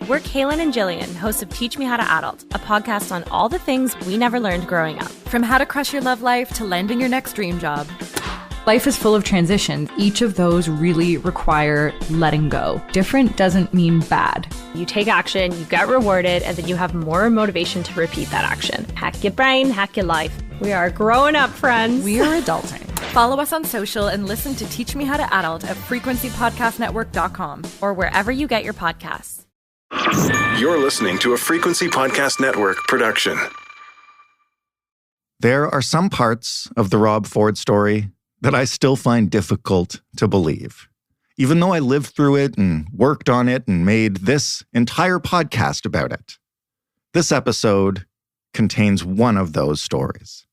We're Kaylin and Jillian, hosts of Teach Me How to Adult, a podcast on all the things we never learned growing up. From how to crush your love life to landing your next dream job. Life is full of transitions. Each of those really require letting go. Different doesn't mean bad. You take action, you get rewarded, and then you have more motivation to repeat that action. Hack your brain, hack your life. We are growing up, friends. We are adulting. Follow us on social and listen to Teach Me How to Adult at frequencypodcastnetwork.com or wherever you get your podcasts. You're listening to a Frequency Podcast Network production. There are some parts of the Rob Ford story that I still find difficult to believe, even though I lived through it and worked on it and made this entire podcast about it. This episode contains one of those stories.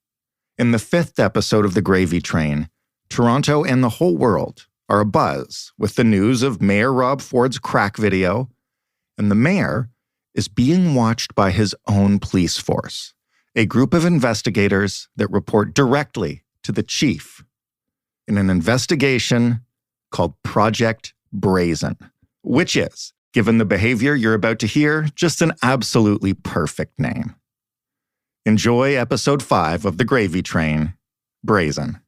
In the 5th episode of The Gravy Train, Toronto and the whole world are abuzz with the news of Mayor Rob Ford's crack video, and the mayor is being watched by his own police force, a group of investigators that report directly to the chief in an investigation called Project Brazen, which is, given the behavior you're about to hear, just an absolutely perfect name. Enjoy episode 5 of The Gravy Train, Brazen.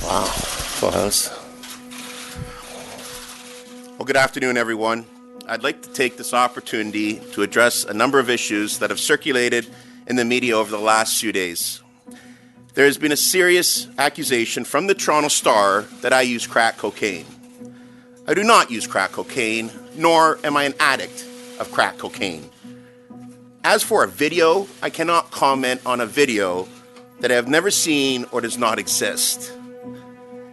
Wow, full house. Well, good afternoon, everyone. I'd like to take this opportunity to address a number of issues that have circulated in the media over the last few days. There has been a serious accusation from the Toronto Star that I use crack cocaine. I do not use crack cocaine, nor am I an addict of crack cocaine. As for a video, I cannot comment on a video that I have never seen or does not exist.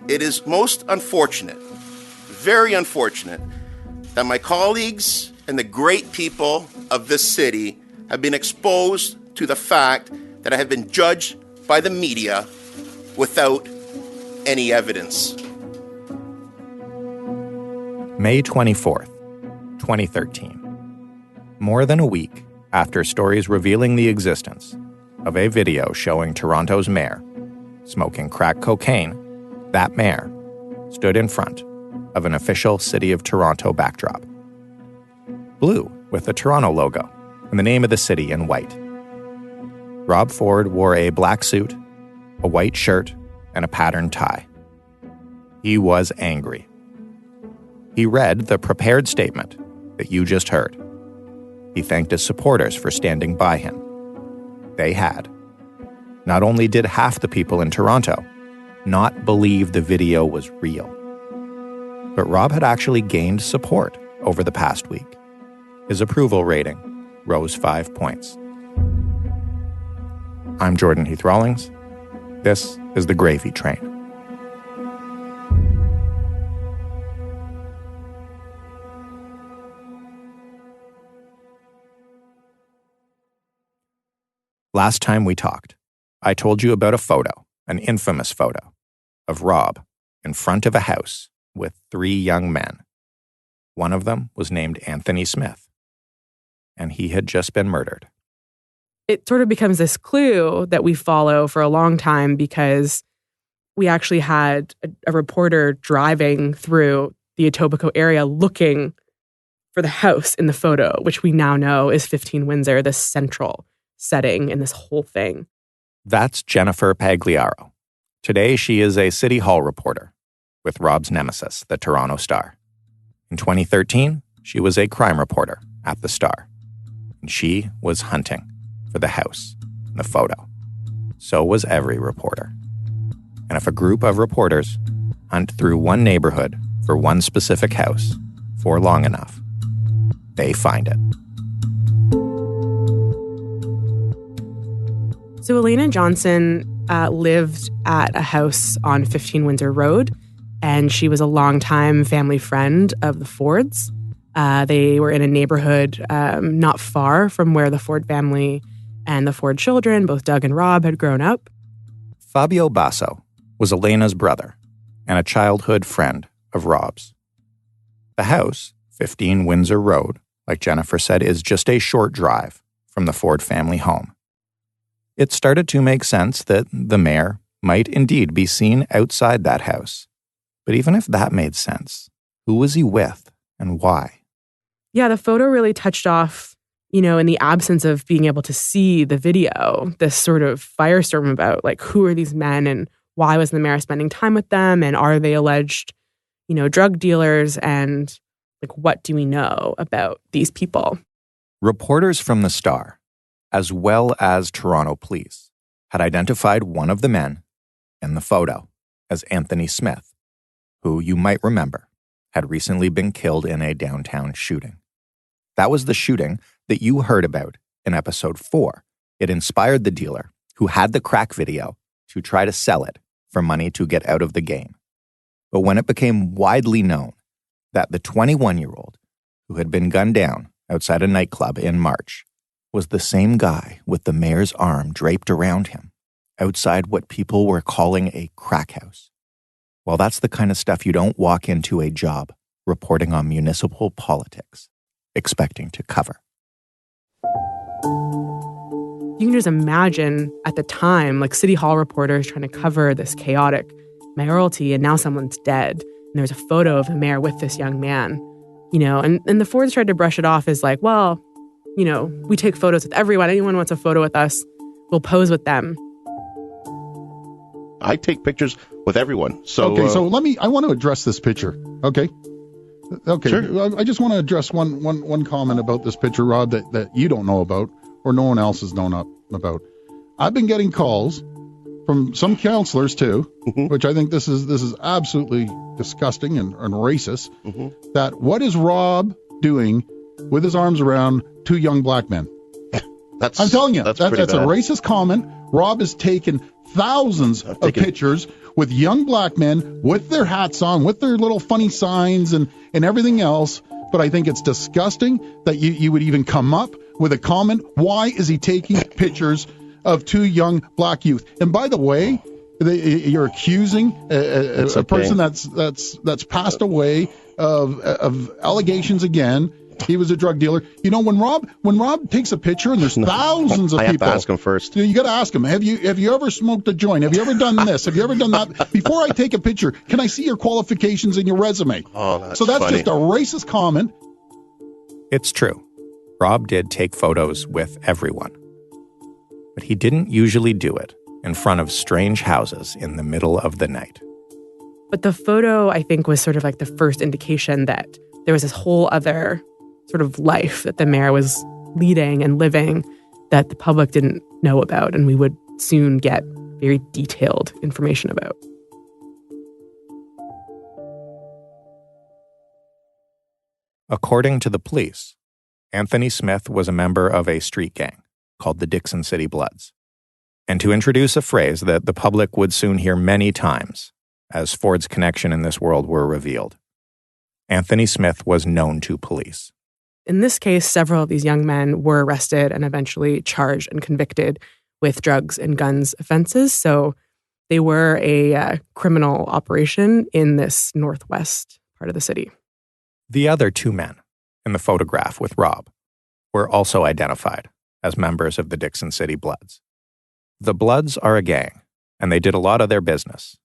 It is most unfortunate, very unfortunate, that my colleagues and the great people of this city have been exposed to the fact that I have been judged by the media without any evidence. May 24th, 2013. More than a week after stories revealing the existence of a video showing Toronto's mayor smoking crack cocaine, that mayor stood in front of an official City of Toronto backdrop. Blue with the Toronto logo and the name of the city in white. Rob Ford wore a black suit, a white shirt, and a patterned tie. He was angry. He read the prepared statement that you just heard. He thanked his supporters for standing by him. They had. Not only did half the people in Toronto not believe the video was real, but Rob had actually gained support over the past week. His approval rating rose 5 points. I'm Jordan Heath Rawlings. This is The Gravy Train. Last time we talked, I told you about a photo, an infamous photo, of Rob in front of a house with 3 young men. One of them was named Anthony Smith, and he had just been murdered. It sort of becomes this clue that we follow for a long time because we actually had a reporter driving through the Etobicoke area looking for the house in the photo, which we now know is 15 Windsor, the central setting in this whole thing. That's Jennifer Pagliaro. Today, she is a City Hall reporter with Rob's nemesis, the Toronto Star. In 2013, she was a crime reporter at the Star, and she was hunting for the house in the photo. So was every reporter. And if a group of reporters hunt through one neighborhood for one specific house for long enough, they find it. So Elena Johnson lived at a house on 15 Windsor Road, and she was a longtime family friend of the Fords. They were in a neighborhood not far from where the Ford family and the Ford children, both Doug and Rob, had grown up. Fabio Basso was Elena's brother and a childhood friend of Rob's. The house, 15 Windsor Road, like Jennifer said, is just a short drive from the Ford family home. it started to make sense that the mayor might indeed be seen outside that house. But even if that made sense, who was he with and why? Yeah, the photo really touched off, in the absence of being able to see the video, this sort of firestorm about, like, who are these men and why was the mayor spending time with them? And are they alleged, drug dealers? And, like, what do we know about these people? Reporters from the Star, as well as Toronto police, had identified one of the men in the photo as Anthony Smith, who you might remember had recently been killed in a downtown shooting. That was the shooting that you heard about in episode 4. It inspired the dealer who had the crack video to try to sell it for money to get out of the game. But when it became widely known that the 21-year-old who had been gunned down outside a nightclub in March was the same guy with the mayor's arm draped around him outside what people were calling a crack house, well, that's the kind of stuff you don't walk into a job reporting on municipal politics expecting to cover. You can just imagine at the time, like, City Hall reporters trying to cover this chaotic mayoralty, and now someone's dead. And there's a photo of the mayor with this young man, and the Fords tried to brush it off as like, well, we take photos with everyone. Anyone wants a photo with us, we'll pose with them. I take pictures with everyone. So I want to address this picture. Okay. Sure. I just want to address one comment about this picture, Rob, that you don't know about or no one else has known about. I've been getting calls from some counselors too, which I think this is absolutely disgusting and racist. That what is Rob doing with his arms around two young black men? I'm telling you, that's a racist comment. Rob has taken thousands of pictures with young black men with their hats on, with their little funny signs and everything else. But I think it's disgusting that you would even come up with a comment. Why is he taking pictures of two young black youth? And by the way, you're accusing a person that's passed away of allegations again. He was a drug dealer. When Rob takes a picture and there's thousands of people. I have to ask him first. You got to ask him. Have you ever smoked a joint? Have you ever done this? Have you ever done that? Before I take a picture, can I see your qualifications and your resume? Oh, that's so that's funny. just a racist comment. It's true. Rob did take photos with everyone. But he didn't usually do it in front of strange houses in the middle of the night. But the photo, I think, was sort of like the first indication that there was this whole other sort of life that the mayor was leading and living that the public didn't know about, and we would soon get very detailed information about. According to the police, Anthony Smith was a member of a street gang called the Dixon City Bloods. And to introduce a phrase that the public would soon hear many times as Ford's connection in this world were revealed, Anthony Smith was known to police. In this case, several of these young men were arrested and eventually charged and convicted with drugs and guns offenses. So they were a criminal operation in this northwest part of the city. The other two men in the photograph with Rob were also identified as members of the Dixon City Bloods. The Bloods are a gang, and they did a lot of their business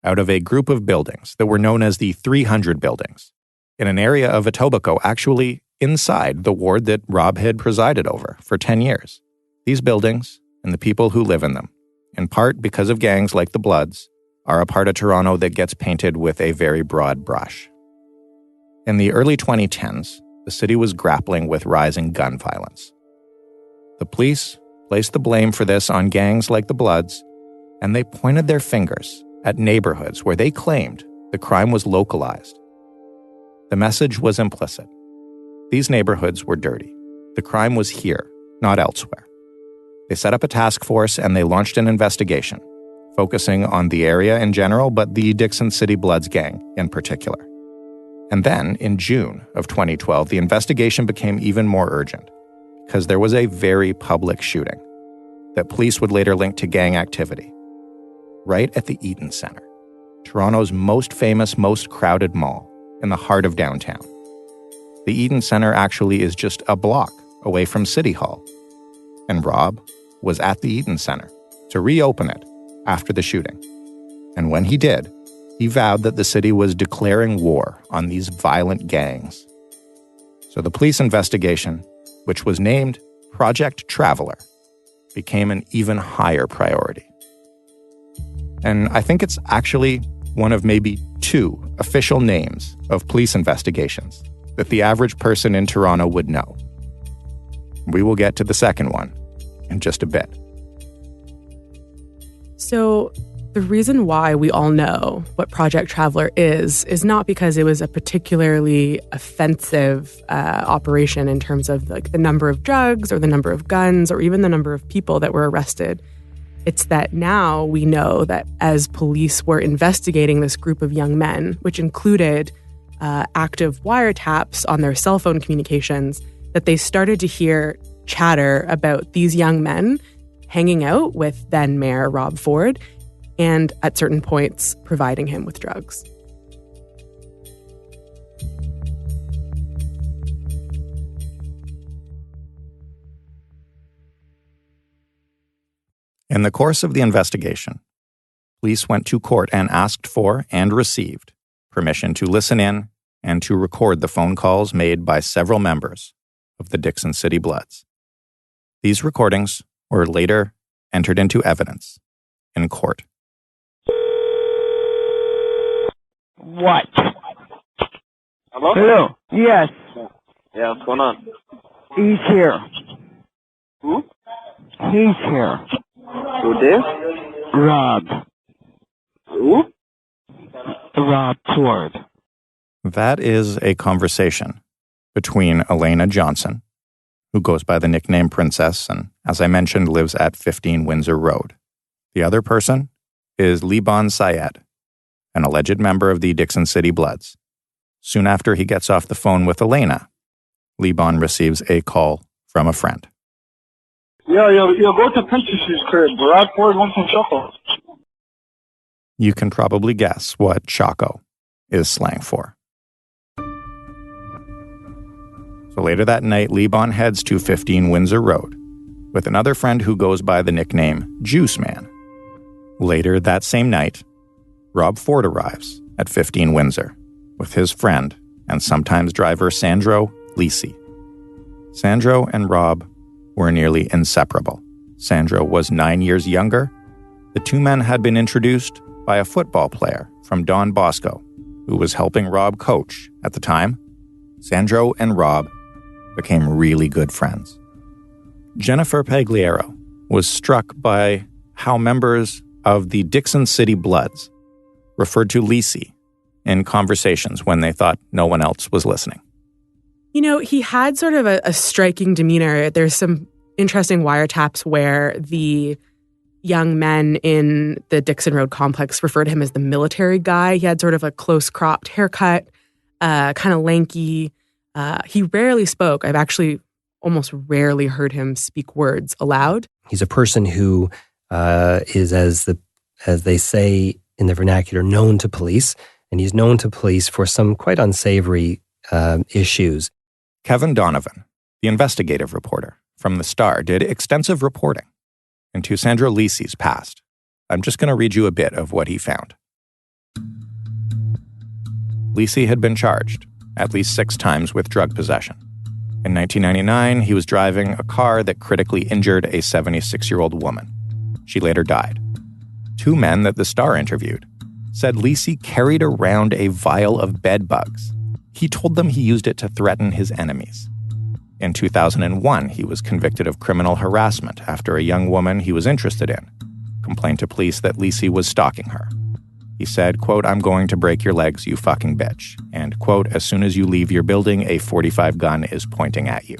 out of a group of buildings that were known as the 300 buildings, in an area of Etobicoke actually inside the ward that Rob had presided over for 10 years. These buildings and the people who live in them, in part because of gangs like the Bloods, are a part of Toronto that gets painted with a very broad brush. In the early 2010s, the city was grappling with rising gun violence. The police placed the blame for this on gangs like the Bloods, and they pointed their fingers at neighborhoods where they claimed the crime was localized. The message was implicit. These neighborhoods were dirty. The crime was here, not elsewhere. They set up a task force and they launched an investigation, focusing on the area in general, but the Dixon City Bloods gang in particular. And then, in June of 2012, the investigation became even more urgent because there was a very public shooting that police would later link to gang activity right at the Eaton Centre, Toronto's most famous, most crowded mall in the heart of downtown. The Eaton Centre actually is just a block away from City Hall. And Rob was at the Eaton Center to reopen it after the shooting. And when he did, he vowed that the city was declaring war on these violent gangs. So the police investigation, which was named Project Traveler, became an even higher priority. And I think it's actually one of maybe two official names of police investigations that the average person in Toronto would know. We will get to the second one in just a bit. So the reason why we all know what Project Traveler is not because it was a particularly offensive operation in terms of like the number of drugs or the number of guns or even the number of people that were arrested. It's that now we know that as police were investigating this group of young men, which included active wiretaps on their cell phone communications, that they started to hear chatter about these young men hanging out with then Mayor Rob Ford and at certain points providing him with drugs. In the course of the investigation, police went to court and asked for and received permission to listen in and to record the phone calls made by several members of the Dickson City Bloods. These recordings were later entered into evidence in court. What? Hello? Hello. Yes. Yeah, what's going on? He's here. Who? He's here. Who this? Rob. Who? Rob Ford. That is a conversation between Elena Johnson, who goes by the nickname Princess and, as I mentioned, lives at 15 Windsor Road. The other person is Liban Syed, an alleged member of the Dickson City Bloods. Soon after he gets off the phone with Elena, Liban receives a call from a friend. Yo, go to Princess's crib. Rob Ford wants some choco. You can probably guess what Choco is slang for. So later that night, Liban heads to 15 Windsor Road with another friend who goes by the nickname Juice Man. Later that same night, Rob Ford arrives at 15 Windsor with his friend and sometimes driver Sandro Lisi. Sandro and Rob were nearly inseparable. Sandro was 9 years younger. The two men had been introduced by a football player from Don Bosco, who was helping Rob coach at the time. Sandro and Rob became really good friends. Jennifer Pagliaro was struck by how members of the Dickson City Bloods referred to Lisi in conversations when they thought no one else was listening. You know, he had sort of a striking demeanor. There's some interesting wiretaps where the young men in the Dickson Road complex referred to him as the military guy. He had sort of a close-cropped haircut, kind of lanky. He rarely spoke. I've actually almost rarely heard him speak words aloud. He's a person who is, as they say in the vernacular, known to police, and he's known to police for some quite unsavory issues. Kevin Donovan, the investigative reporter from The Star, did extensive reporting into Sandro Lisi's past. I'm just going to read you a bit of what he found. Lisi had been charged at least 6 times with drug possession. In 1999, he was driving a car that critically injured a 76-year-old woman. She later died. 2 men that The Star interviewed said Lisi carried around a vial of bed bugs. He told them he used it to threaten his enemies. In 2001, he was convicted of criminal harassment after a young woman he was interested in complained to police that Lisi was stalking her. He said, quote, "I'm going to break your legs, you fucking bitch." And, quote, "As soon as you leave your building, a .45 gun is pointing at you."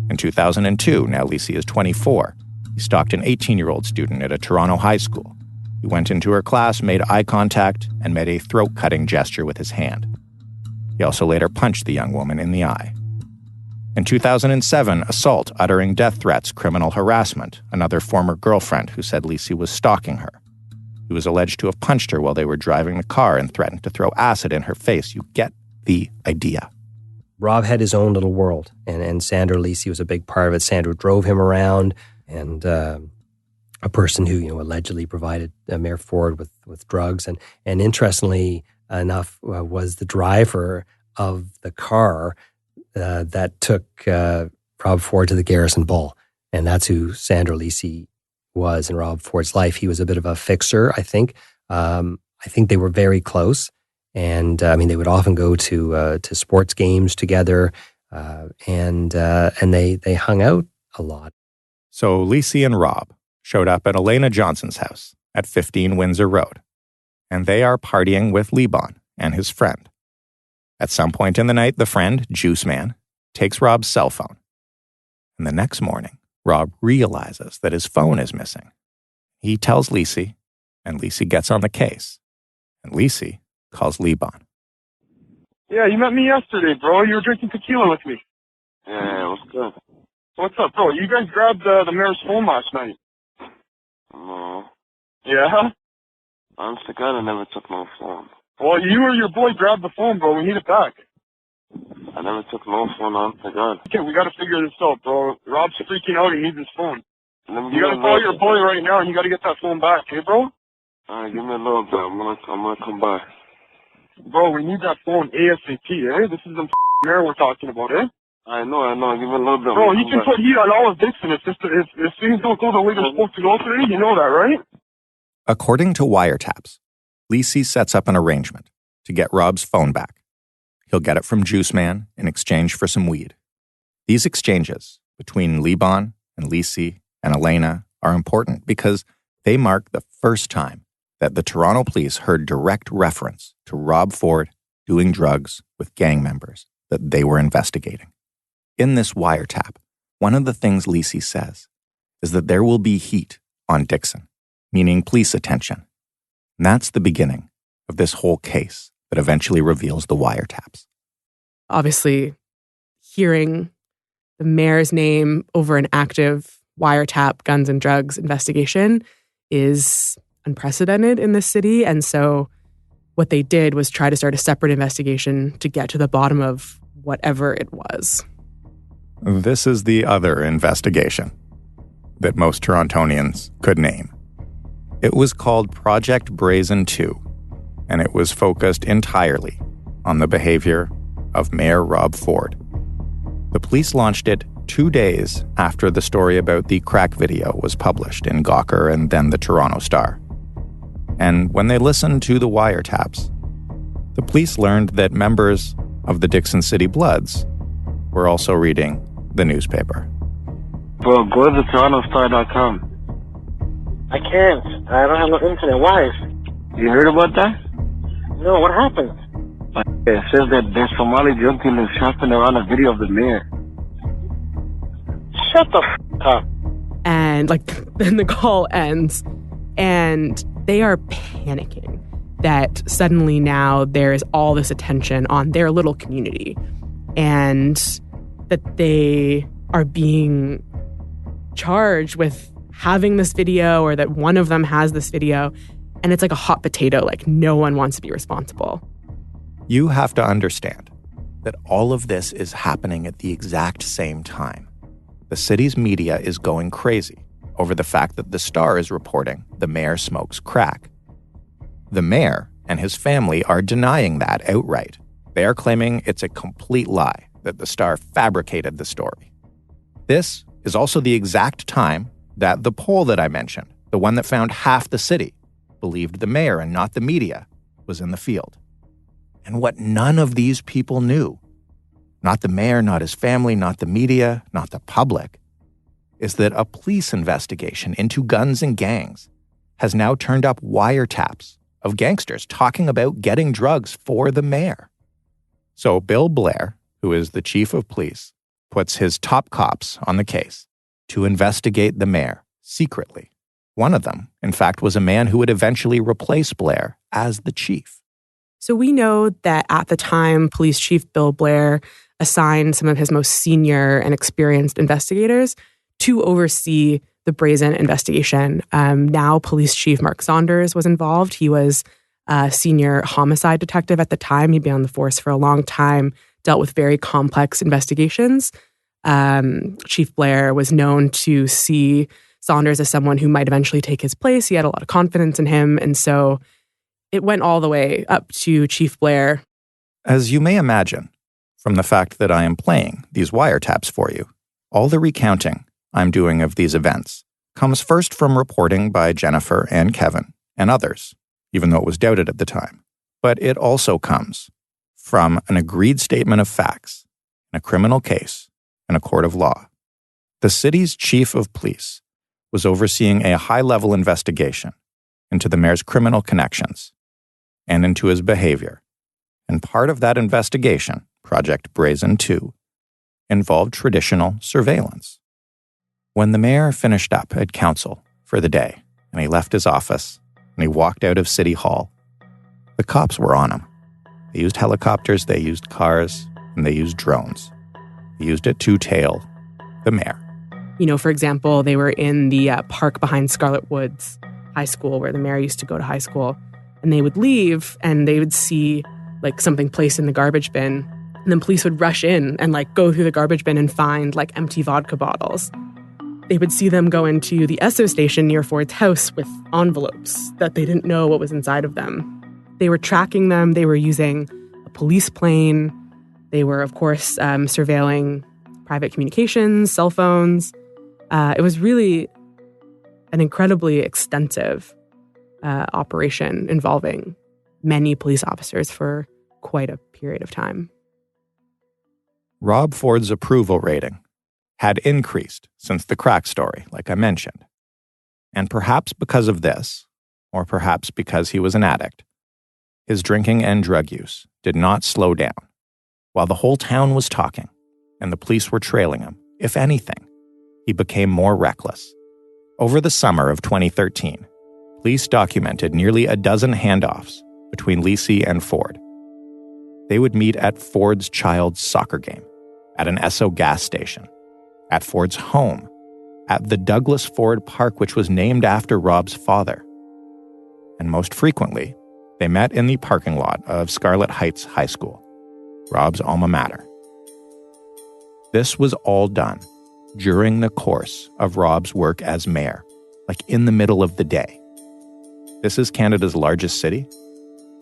In 2002, now Lisi is 24, he stalked an 18-year-old student at a Toronto high school. He went into her class, made eye contact, and made a throat-cutting gesture with his hand. He also later punched the young woman in the eye. In 2007, assault, uttering death threats, criminal harassment, another former girlfriend who said Lisi was stalking her. He was alleged to have punched her while they were driving the car and threatened to throw acid in her face. You get the idea. Rob had his own little world, and Sandro Lisi was a big part of it. Sandro drove him around and a person who allegedly provided Mayor Ford with drugs, and interestingly enough was the driver of the car that took Rob Ford to the Garrison Ball, and that's who Sandro Lisi was in Rob Ford's life. He was a bit of a fixer, I think. I think they were very close, and they would often go to sports games together, and they hung out a lot. So Lisi and Rob showed up at Elena Johnson's house at 15 Windsor Road, and they are partying with Liban and his friend. At some point in the night, the friend, Juice Man, takes Rob's cell phone. And the next morning, Rob realizes that his phone is missing. He tells Lisi, and Lisi gets on the case. And Lisi calls Liban. Yeah, you met me yesterday, bro. You were drinking tequila with me. Yeah, what's good? What's up, bro? You guys grabbed the mayor's phone last night. No. Yeah? Honest to God, I never took no phone. Well, you or your boy grabbed the phone, bro. We need it back. I never took no phone, honest to God. Okay, we gotta figure this out, bro. Rob's freaking out. He needs his phone. You gotta call your boy right now, and you gotta get that phone back, okay, bro? Alright, give me a little bit. I'm gonna come by. Bro, we need that phone ASAP, eh? This is the mayor we're talking about, eh? I know. Give me a little bit. Bro, he can put heat on all of Dixon if things don't go the way they're supposed to go today. You know that, right? According to wiretaps, Lisi sets up an arrangement to get Rob's phone back. He'll get it from Juice Man in exchange for some weed. These exchanges between Liban and Lisi and Elena are important because they mark the first time that the Toronto police heard direct reference to Rob Ford doing drugs with gang members that they were investigating. In this wiretap, one of the things Lisi says is that there will be heat on Dixon, meaning police attention. And that's the beginning of this whole case that eventually reveals the wiretaps. Obviously, hearing the mayor's name over an active wiretap guns and drugs investigation is unprecedented in this city. And so what they did was try to start a separate investigation to get to the bottom of whatever it was. This is the other investigation that most Torontonians could name. It was called Project Brazen II, and it was focused entirely on the behavior of Mayor Rob Ford. The police launched it 2 days after the story about the crack video was published in Gawker and then the Toronto Star. And when they listened to the wiretaps, the police learned that members of the Dixon City Bloods were also reading the newspaper. Bro, go to TorontoStar.com. I can't. I don't have no internet. Why? You heard about that? No, what happened? It says that there's Somali drug dealers shopping around a video of the mayor. Shut the up. And then the call ends, and they are panicking that suddenly now there is all this attention on their little community, and that they are being charged with having this video, or that one of them has this video, and it's like a hot potato. Like, no one wants to be responsible. You have to understand that all of this is happening at the exact same time. The city's media is going crazy over the fact that the Star is reporting the mayor smokes crack. The mayor and his family are denying that outright. They are claiming it's a complete lie, that the Star fabricated the story. This is also the exact time that the poll that I mentioned, the one that found half the city, believed the mayor and not the media, was in the field. And what none of these people knew, not the mayor, not his family, not the media, not the public, is that a police investigation into guns and gangs has now turned up wiretaps of gangsters talking about getting drugs for the mayor. So Bill Blair, who is the chief of police, puts his top cops on the case to investigate the mayor secretly. One of them, in fact, was a man who would eventually replace Blair as the chief. So we know that at the time, Police Chief Bill Blair assigned some of his most senior and experienced investigators to oversee the Brazen investigation. Now, Police Chief Mark Saunders was involved. He was a senior homicide detective at the time. He'd been on the force for a long time, dealt with very complex investigations. Chief Blair was known to see Saunders as someone who might eventually take his place. He had a lot of confidence in him. And so it went all the way up to Chief Blair. As you may imagine, from the fact that I am playing these wiretaps for you, all the recounting I'm doing of these events comes first from reporting by Jennifer and Kevin and others, even though it was doubted at the time. But it also comes from an agreed statement of facts in a criminal case in a court of law. The city's chief of police was overseeing a high-level investigation into the mayor's criminal connections and into his behavior. And part of that investigation, Project Brazen II, involved traditional surveillance. When the mayor finished up at council for the day and he left his office and he walked out of City Hall, the cops were on him. They used helicopters, they used cars, and they used drones. They used it to tail the mayor. You know, for example, they were in the park behind Scarlet Woods High School where the mayor used to go to high school. And they would leave and they would see like something placed in the garbage bin. And then police would rush in and like go through the garbage bin and find like empty vodka bottles. They would see them go into the Esso station near Ford's house with envelopes that they didn't know what was inside of them. They were tracking them. They were using a police plane. They were, of course, surveilling private communications, cell phones. It was really an incredibly extensive operation involving many police officers for quite a period of time. Rob Ford's approval rating had increased since the crack story, like I mentioned. And perhaps because of this, or perhaps because he was an addict, his drinking and drug use did not slow down. While the whole town was talking and the police were trailing him, if anything, he became more reckless. Over the summer of 2013, police documented nearly a dozen handoffs between Lisi and Ford. They would meet at Ford's child's soccer game, at an Esso gas station, at Ford's home, at the Douglas Ford Park, which was named after Rob's father. And most frequently, they met in the parking lot of Scarlet Heights High School, Rob's alma mater. This was all done during the course of Rob's work as mayor, like in the middle of the day. This is Canada's largest city.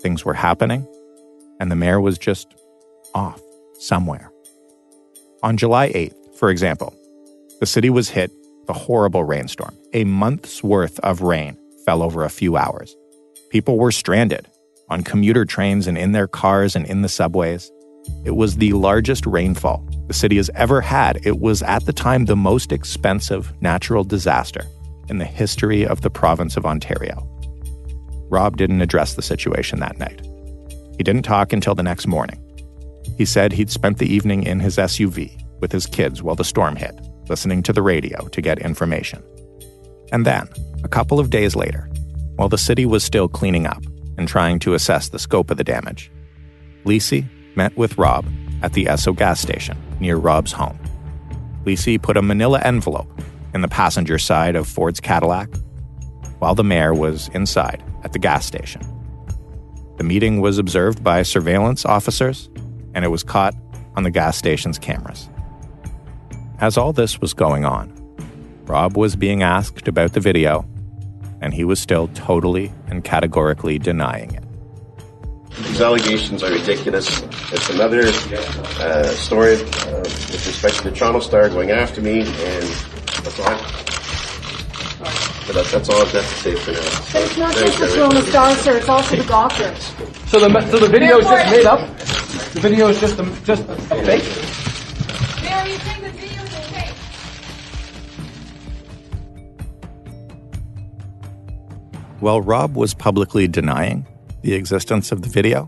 Things were happening, and the mayor was just off somewhere. On July 8th, for example, the city was hit with a horrible rainstorm. A month's worth of rain fell over a few hours. People were stranded on commuter trains and in their cars and in the subways. It was the largest rainfall the city has ever had. It was at the time the most expensive natural disaster in the history of the province of Ontario. Rob didn't address the situation that night. He didn't talk until the next morning. He said he'd spent the evening in his SUV with his kids while the storm hit, listening to the radio to get information. And then, a couple of days later, while the city was still cleaning up and trying to assess the scope of the damage, Lisi met with Rob at the Esso gas station near Rob's home. Lisi put a manila envelope in the passenger side of Ford's Cadillac while the mayor was inside at the gas station. The meeting was observed by surveillance officers, and it was caught on the gas station's cameras. As all this was going on, Rob was being asked about the video, and he was still totally and categorically denying it. These allegations are ridiculous. It's another story with respect to the Toronto Star going after me, and that's all. But that's all I've got to say for now. But it's not just the Toronto Star, sir. It's also the doctor. So the video is just made up. The video is just a fake. Mayor, you think the video is fake? While Rob was publicly denying the existence of the video,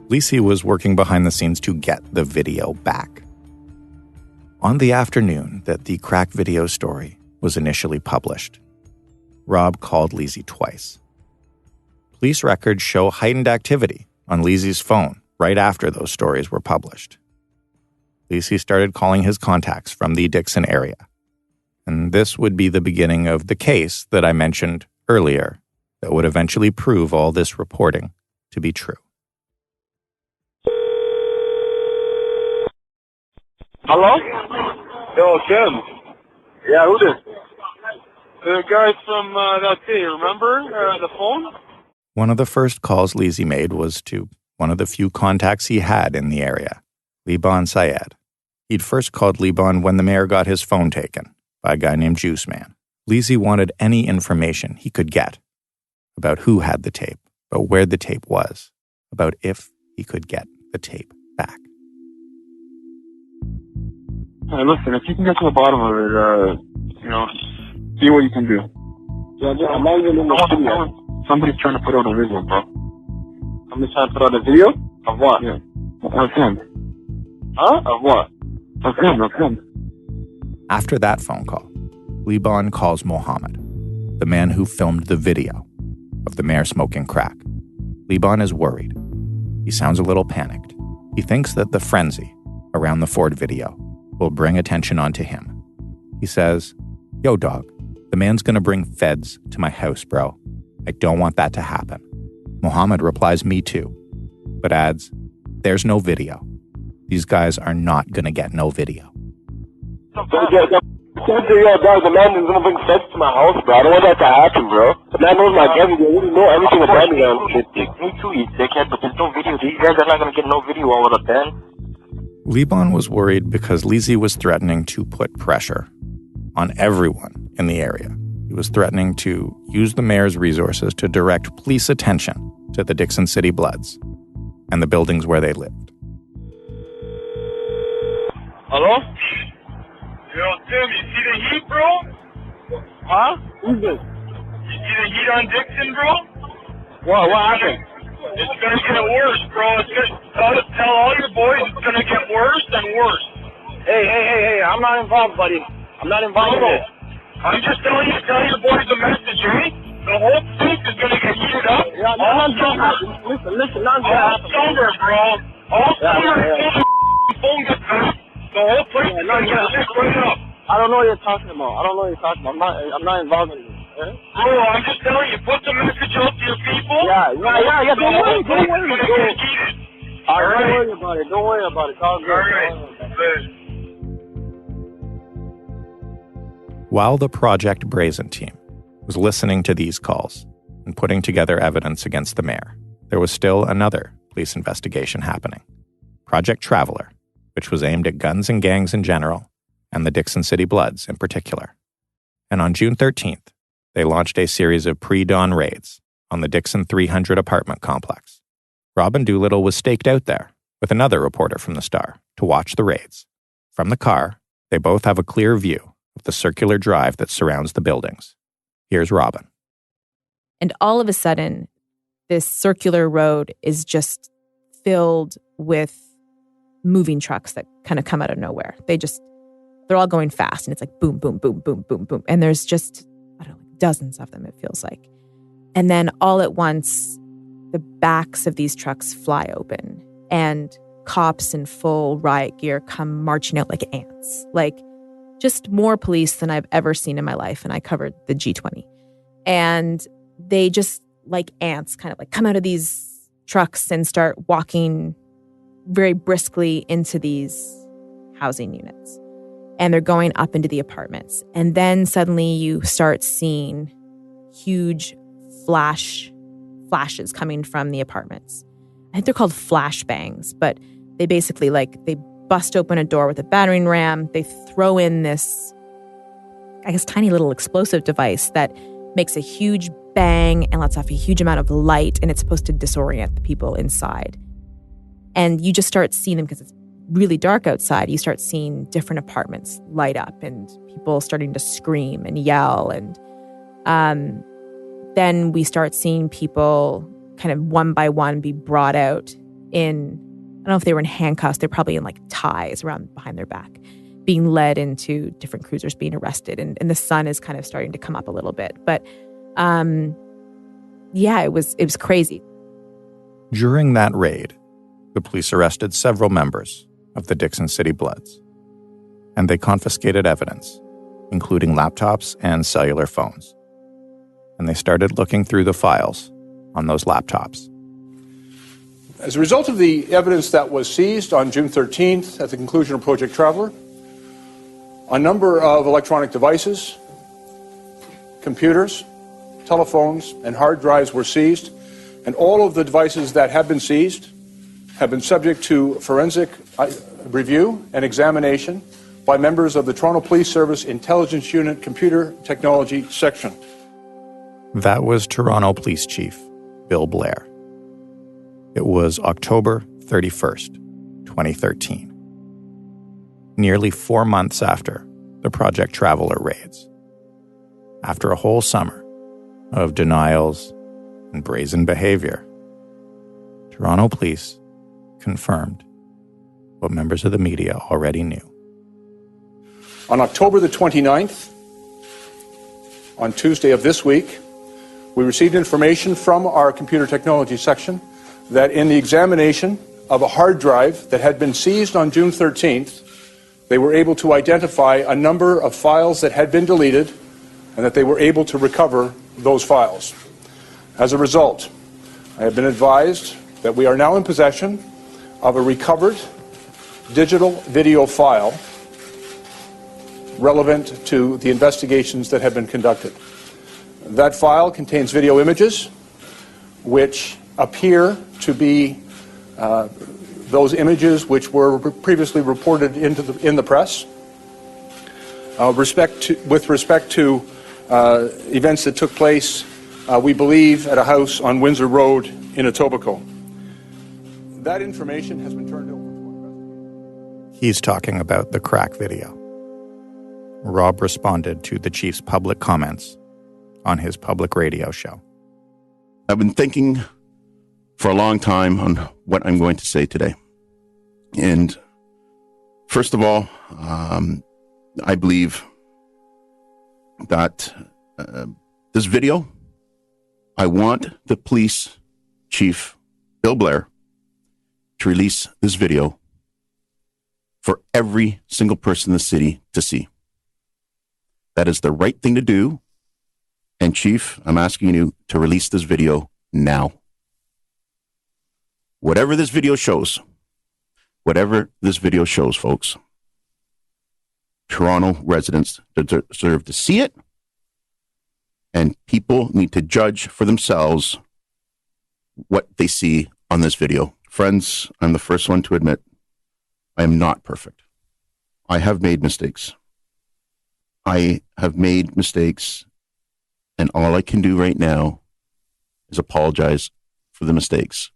Lisi was working behind the scenes to get the video back. On the afternoon that the crack video story was initially published, Rob called Lisi twice. Police records show heightened activity on Lisi's phone right after those stories were published. Lisi started calling his contacts from the Dixon area, and this would be the beginning of the case that I mentioned earlier that would eventually prove all this reporting to be true. Hello? Yo, Tim. Yeah, who this? The guy from that day, remember? The phone? One of the first calls Lizzie made was to one of the few contacts he had in the area, Liban Syed. He'd first called Liban when the mayor got his phone taken by a guy named Juice Man. Lizzie wanted any information he could get about who had the tape, about where the tape was, about if he could get the tape back. Hey, listen, if you can get to the bottom of it, see what you can do. Yeah, I'm not even in the video. Somebody's trying to put out a video, bro. Somebody's trying to put out a video? Of what? Yeah. Of him. Huh? Of what? Of him. After that phone call, Liban calls Mohammed, the man who filmed the video of the mayor smoking crack. Liban is worried. He sounds a little panicked. He thinks that the frenzy around the Ford video will bring attention onto him. He says, "Yo, dog, the man's gonna bring feds to my house, bro. I don't want that to happen." Mohammed replies, "Me too," but adds, "There's no video. These guys are not gonna get no video." Yo, dog, the man is gonna bring feds to my house, bro. I don't want that to happen, bro. The man knows my gang. They already know everything about me. Me too, you dickhead, but there's no video. These guys are not gonna get no video all of them. Liban was worried because Lizzie was threatening to put pressure on everyone in the area. He was threatening to use the mayor's resources to direct police attention to the Dixon City Bloods and the buildings where they lived. Hello? Yo, Tim, you see the heat, bro? Huh? Who's this? You see the heat on Dixon, bro? What happened? It's gonna get worse, bro. Tell all your boys it's gonna get worse and worse. Hey, I'm not involved, buddy. I'm not involved in this. I'm just telling you, tell your boys the message, eh? The whole place is gonna get heated up. Yeah, all summer. Listen, all summer, bro. All summer until the phone gets back. The whole place is gonna get lit right up. I don't know what you're talking about. I'm not involved in this. Eh? Bro, I'm just telling you, put the message out to your people. Yeah. Don't worry. Don't worry about it. It's all good. All right. While the Project Brazen team was listening to these calls and putting together evidence against the mayor, there was still another police investigation happening, Project Traveler, which was aimed at guns and gangs in general and the Dixon City Bloods in particular. And on June 13th, they launched a series of pre-dawn raids on the Dixon 300 apartment complex. Robin Doolittle was staked out there with another reporter from the Star to watch the raids. From the car, they both have a clear view of the circular drive that surrounds the buildings. Here's Robin. And all of a sudden, this circular road is just filled with moving trucks that kind of come out of nowhere. They're all going fast, and it's like boom, boom, boom, boom, boom, boom. And there's just, dozens of them, it feels like. And then all at once, the backs of these trucks fly open, and cops in full riot gear come marching out like ants. Like, just more police than I've ever seen in my life. And I covered the G20. And they just, like ants, kind of like come out of these trucks and start walking very briskly into these housing units. And they're going up into the apartments. And then suddenly you start seeing huge flashes coming from the apartments. I think they're called flashbangs, but they basically they bust open a door with a battering ram. They throw in this, tiny little explosive device that makes a huge bang and lets off a huge amount of light, and it's supposed to disorient the people inside. And you just start seeing them because it's really dark outside. You start seeing different apartments light up and people starting to scream and yell. And then we start seeing people kind of one by one be brought out in, I don't know if they were in handcuffs, they're probably in ties around behind their back, being led into different cruisers, being arrested. And the sun is kind of starting to come up a little bit. But it was crazy. During that raid, the police arrested several members of the Dixon City Bloods, and they confiscated evidence, including laptops and cellular phones. And they started looking through the files on those laptops. As a result of the evidence that was seized on June 13th at the conclusion of Project Traveler, a number of electronic devices, computers, telephones, and hard drives were seized, and all of the devices that have been seized have been subject to forensic review and examination by members of the Toronto Police Service Intelligence Unit Computer Technology Section. That was Toronto Police Chief Bill Blair. It was October 31st, 2013. Nearly 4 months after the Project Traveler raids. After a whole summer of denials and brazen behavior, Toronto Police confirmed what members of the media already knew. On October the 29th, on Tuesday of this week, we received information from our computer technology section that in the examination of a hard drive that had been seized on June 13th, they were able to identify a number of files that had been deleted and that they were able to recover those files. As a result, I have been advised that we are now in possession of a recovered digital video file relevant to the investigations that have been conducted. That file contains video images which appear to be those images which were previously reported in the press with respect to events that took place, we believe, at a house on Windsor Road in Etobicoke. That information has been turned over. He's talking about the crack video. Rob responded to the chief's public comments on his public radio show. I've been thinking for a long time on what I'm going to say today. And first of all, I believe that this video, I want the police chief, Bill Blair, to release this video for every single person in the city to see. That is the right thing to do. And Chief, I'm asking you to release this video now. Whatever this video shows, folks, Toronto residents deserve to see it, and people need to judge for themselves what they see on this video. Friends, I'm the first one to admit I am not perfect. I have made mistakes. And all I can do right now is apologize for the mistakes.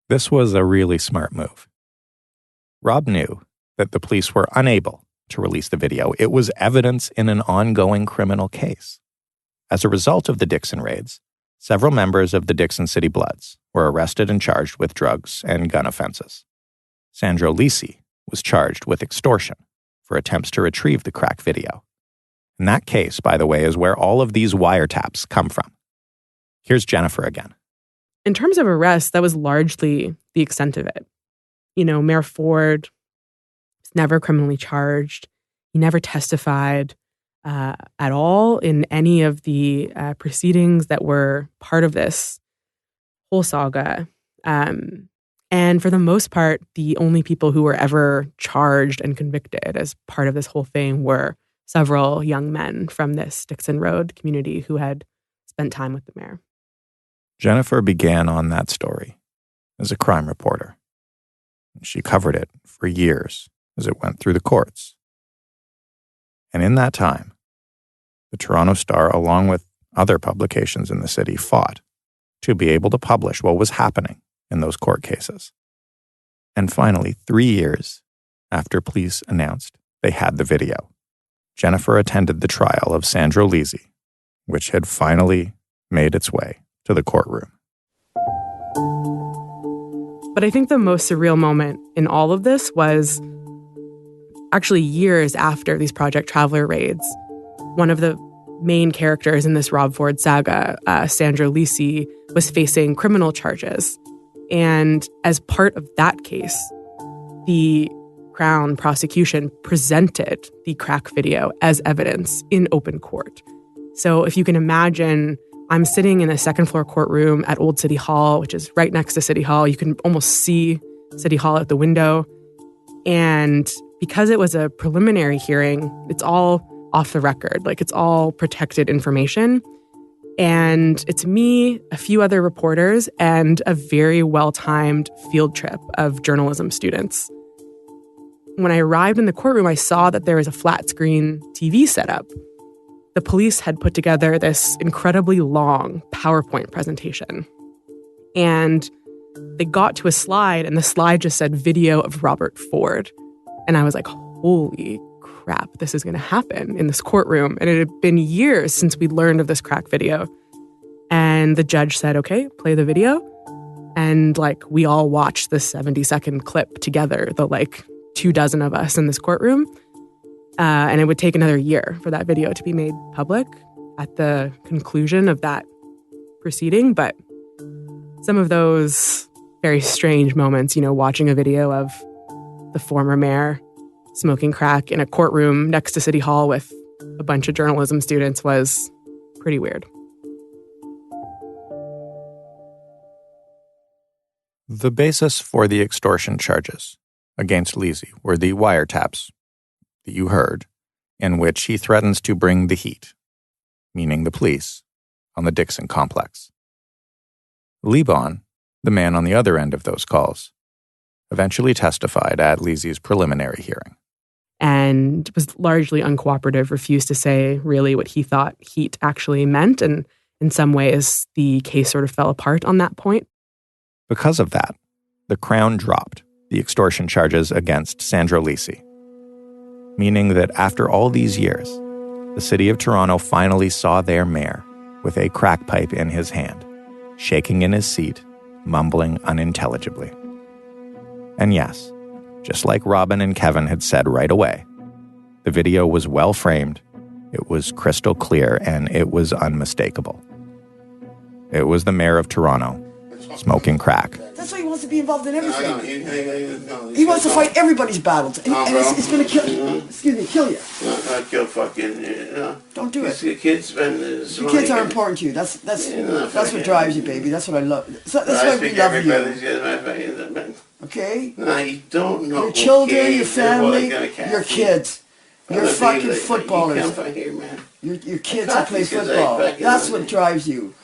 This was a really smart move. Rob knew that the police were unable to release the video. It was evidence in an ongoing criminal case. As a result of the Dixon raids, several members of the Dixon City Bloods were arrested and charged with drugs and gun offenses. Sandro Lisi was charged with extortion for attempts to retrieve the crack video. And that case, by the way, is where all of these wiretaps come from. Here's Jennifer again. In terms of arrests, that was largely the extent of it. You know, Mayor Ford was never criminally charged. He never testified at all in any of the proceedings that were part of this whole saga. And for the most part, the only people who were ever charged and convicted as part of this whole thing were several young men from this Dixon Road community who had spent time with the mayor. Jennifer began on that story as a crime reporter. She covered it for years as it went through the courts. And in that time, the Toronto Star, along with other publications in the city, fought to be able to publish what was happening in those court cases. And finally, 3 years after police announced they had the video, Jennifer attended the trial of Sandro Lisi, which had finally made its way to the courtroom. But I think the most surreal moment in all of this was actually years after these Project Traveler raids. One of the main characters in this Rob Ford saga, Sandro Lisi, was facing criminal charges. And as part of that case, the Crown prosecution presented the crack video as evidence in open court. So if you can imagine, I'm sitting in a second floor courtroom at Old City Hall, which is right next to City Hall. You can almost see City Hall out the window. And because it was a preliminary hearing, it's all off the record. Like, it's all protected information. And it's me, a few other reporters, and a very well-timed field trip of journalism students. When I arrived in the courtroom, I saw that there was a flat-screen TV setup. The police had put together this incredibly long PowerPoint presentation. And they got to a slide, and the slide just said video of Robert Ford. And I was like, holy crap, this is going to happen in this courtroom. And it had been years since we learned of this crack video. And the judge said, okay, play the video. And like, we all watched this 70-second clip together, the like 24 of us in this courtroom. And it would take another year for that video to be made public at the conclusion of that proceeding. But some of those very strange moments, you know, watching a video of the former mayor smoking crack in a courtroom next to City Hall with a bunch of journalism students was pretty weird. The basis for the extortion charges against Lisi were the wiretaps that you heard, in which he threatens to bring the heat, meaning the police, on the Dixon complex. Liban, the man on the other end of those calls, eventually testified at Lisi's preliminary hearing. And was largely uncooperative, refused to say really what he thought heat actually meant. And in some ways, the case sort of fell apart on that point. Because of that, the Crown dropped the extortion charges against Sandro Lisi, meaning that after all these years, the city of Toronto finally saw their mayor with a crack pipe in his hand, shaking in his seat, mumbling unintelligibly. And yes, just like Robin and Kevin had said right away, the video was well framed, it was crystal clear, and it was unmistakable. It was the mayor of Toronto, smoking crack. That's why he wants to be involved in everything. He wants to fight everybody's battles, and it's going to kill you. Kill you. Not kill fucking. Don't do it. The kids Your kids are important to you. That's what drives you, baby. That's what I love. That's why we love you. Okay? No, you don't know. Your children, your family, your kids. Your fucking footballers. Your kids that play football. That's what drives you.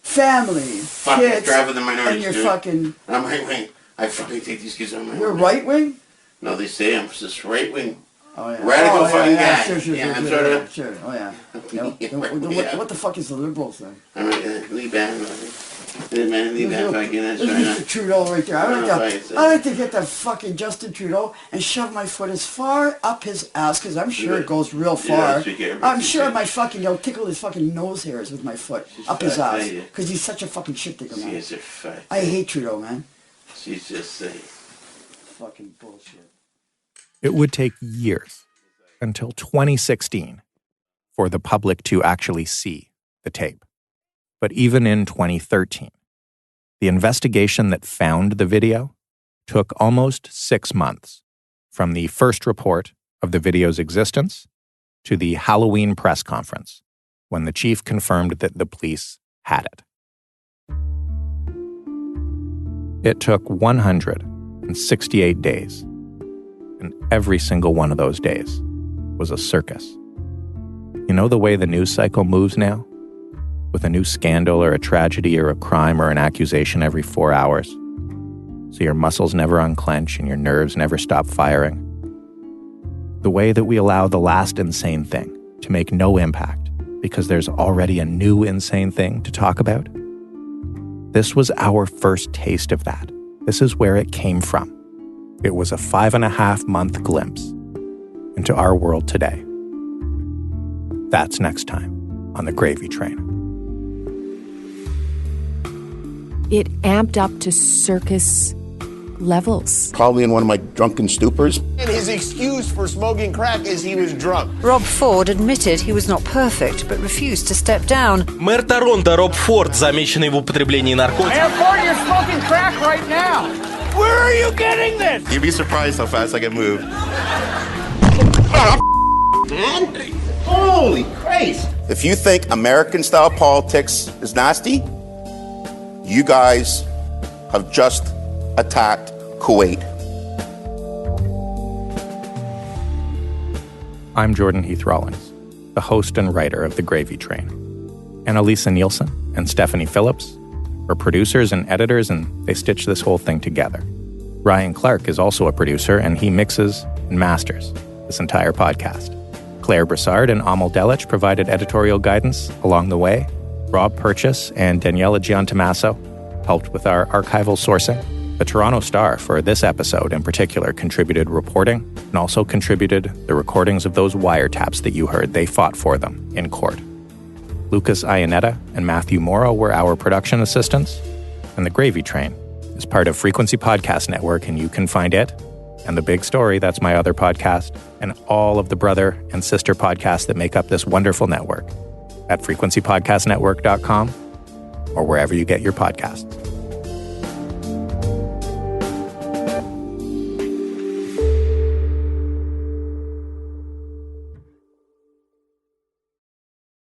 Family, kids, and you're fucking... I'm right wing. I fucking take these kids on my You're right wing? No, they say I'm just right wing. Oh, yeah. Radical fucking guy. Sure. Oh, yeah. What the fuck is the Liberals then? I'm right, Liban. Liban fucking... That's right. Mr. Trudeau right there. I like to get that fucking Justin Trudeau and shove my foot as far up his ass, because I'm sure it goes real far. I'm sure my fucking... I'll tickle his fucking nose hairs with my foot up his ass, because he's such a fucking shit digger, man. I hate Trudeau, man. She's just saying. Fucking bullshit. It would take years, until 2016, for the public to actually see the tape. But even in 2013, the investigation that found the video took almost 6 months, from the first report of the video's existence to the Halloween press conference, when the chief confirmed that the police had it. It took 168 days, and every single one of those days was a circus. You know the way the news cycle moves now? With a new scandal or a tragedy or a crime or an accusation every 4 hours. So your muscles never unclench and your nerves never stop firing. The way that we allow the last insane thing to make no impact because there's already a new insane thing to talk about. This was our first taste of that. This is where it came from. It was a 5.5-month glimpse into our world today. That's next time on The Gravy Train. It amped up to circus levels. Probably in one of my drunken stupors. And his excuse for smoking crack is he was drunk. Rob Ford admitted he was not perfect, but refused to step down. Мэр Торонто Роб Форд, замеченный в употреблении наркотиков. Airport, you're smoking crack right now. Where are you getting this? You'd be surprised how fast I can move. Man, Holy Christ! If you think American-style politics is nasty, you guys have just attacked Kuwait. I'm Jordan Heath Rollins, the host and writer of The Gravy Train. Annalisa Nielsen and Stephanie Phillips are producers and editors, and they stitch this whole thing together. Ryan Clark is also a producer, and he mixes and masters this entire podcast. Claire Brassard and Amal Delich provided editorial guidance along the way. Rob Purchase and Daniela Giantomasso helped with our archival sourcing. The Toronto Star, for this episode in particular, contributed reporting and also contributed the recordings of those wiretaps that you heard. They fought for them in court. Lucas Ionetta and Matthew Morrow were our production assistants. And The Gravy Train is part of Frequency Podcast Network, and you can find it and The Big Story, that's my other podcast, and all of the brother and sister podcasts that make up this wonderful network at frequencypodcastnetwork.com or wherever you get your podcasts.